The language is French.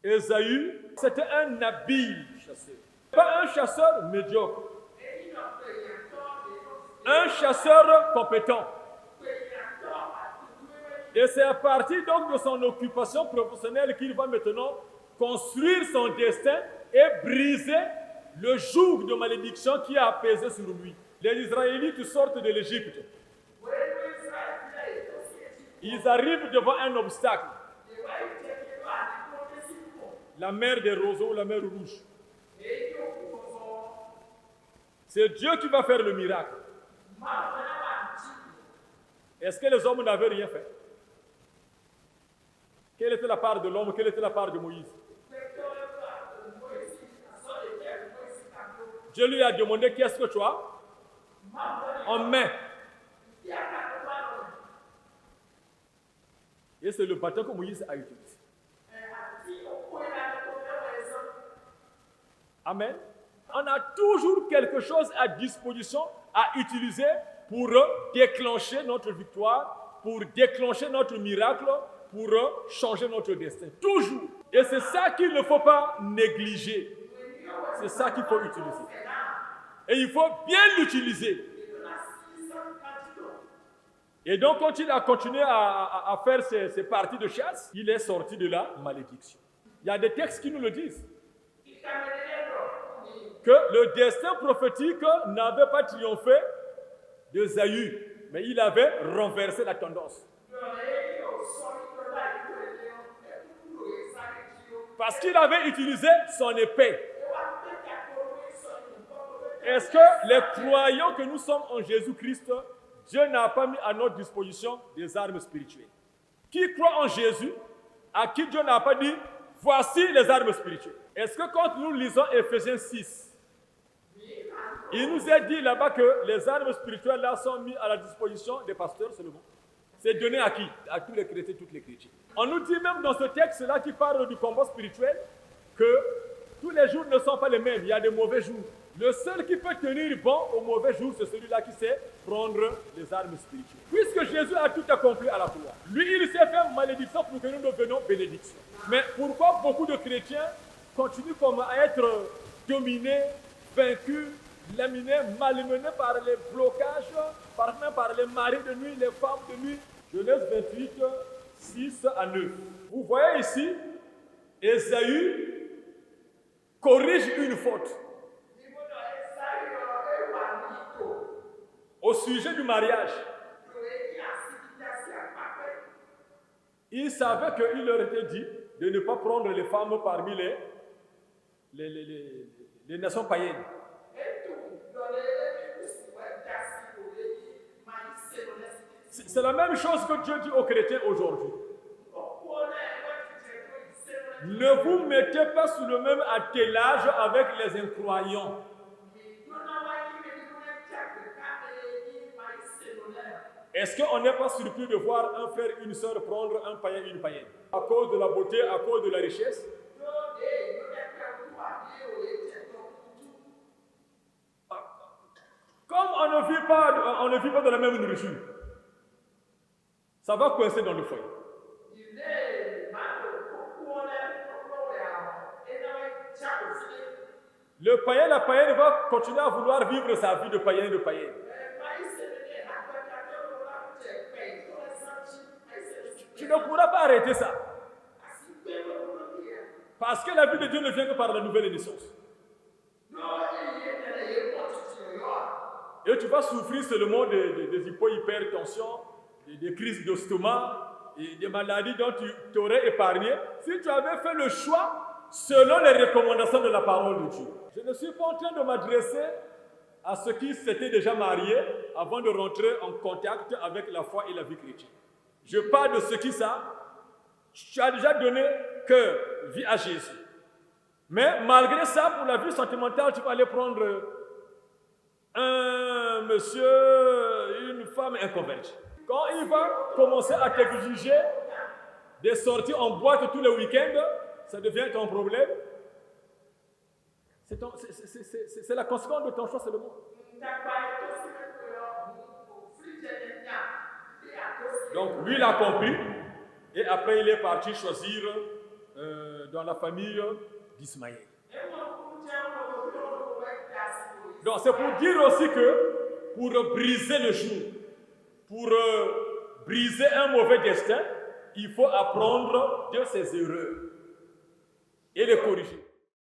Ésaü, c'était un habile chasseur. Pas un chasseur médiocre. Un chasseur compétent. Et c'est à partir donc de son occupation professionnelle qu'il va maintenant construire son destin et briser le joug de malédiction qui a pesé sur lui. Les Israélites sortent de l'Égypte. Ils arrivent devant un obstacle. La mer des roseaux, la mer rouge. C'est Dieu qui va faire le miracle. Est-ce que les hommes n'avaient rien fait? Quelle était la part de l'homme? Quelle était la part de Moïse? Dieu lui a demandé qu'est-ce que tu as en main. Et c'est le bâton que Moïse a utilisé. Amen. On a toujours quelque chose à disposition à utiliser pour déclencher notre victoire, pour déclencher notre miracle, pour changer notre destin. Toujours. Et c'est ça qu'il ne faut pas négliger. C'est ça qu'il faut utiliser. Et il faut bien l'utiliser. Et donc, quand il a continué à faire ses parties de chasse, il est sorti de la malédiction. Il y a des textes qui nous le disent. Que le destin prophétique n'avait pas triomphé d'Ésaü, mais il avait renversé la tendance. Parce qu'il avait utilisé son épée. Est-ce que les croyants que nous sommes en Jésus-Christ, Dieu n'a pas mis à notre disposition des armes spirituelles? Qui croit en Jésus, à qui Dieu n'a pas dit, voici les armes spirituelles? Est-ce que quand nous lisons Éphésiens 6, il nous est dit là-bas que les armes spirituelles là sont mises à la disposition des pasteurs seulement? C'est donné à qui? À tous les chrétiens, toutes les chrétiennes. On nous dit même dans ce texte-là qui parle du combat spirituel que tous les jours ne sont pas les mêmes, il y a des mauvais jours. Le seul qui peut tenir bon au mauvais jour, c'est celui-là qui sait prendre les armes spirituelles. Puisque Jésus a tout accompli à la croix, lui, il s'est fait malédiction pour que nous devenions bénédiction. Mais pourquoi beaucoup de chrétiens continuent comme à être dominés, vaincus, laminés, malmenés par les blocages, même par les maris de nuit, les femmes de nuit? Genèse 28, 6 à 9. Vous voyez ici, Ésaü corrige une faute. Au sujet du mariage, il savait qu'il leur était dit de ne pas prendre les femmes parmi les nations païennes. C'est la même chose que Dieu dit aux chrétiens aujourd'hui. Ne vous mettez pas sous le même attelage avec les incroyants. Est-ce qu'on n'est pas surpris de voir un frère et une sœur prendre un païen et une païenne? À cause de la beauté, à cause de la richesse? Comme on ne vit pas de la même nourriture, ça va coincer dans le foyer. Le païen, la païenne va continuer à vouloir vivre sa vie de païen et de païenne. Tu ne pourras pas arrêter ça. Parce que la vie de Dieu ne vient que par la nouvelle naissance. Et tu vas souffrir seulement des hypertensions, des crises d'estomac, et des maladies dont tu t'aurais épargné si tu avais fait le choix selon les recommandations de la parole de Dieu. Je ne suis pas en train de m'adresser à ceux qui s'étaient déjà mariés avant de rentrer en contact avec la foi et la vie chrétienne. Je parle de ceux qui savent, tu as déjà donné cœur, vie à Jésus. Mais malgré ça, pour la vie sentimentale, tu vas aller prendre un monsieur, une femme inconvertie. Quand il va commencer à t'exiger des sorties en boîte tous les week-ends, ça devient ton problème. C'est la conséquence de ton choix seulement. Donc lui, il a compris. Et après, il est parti choisir dans la famille d'Ismaël. Donc c'est pour dire aussi que pour briser le jour, pour briser un mauvais destin, il faut apprendre de ses erreurs et les corriger.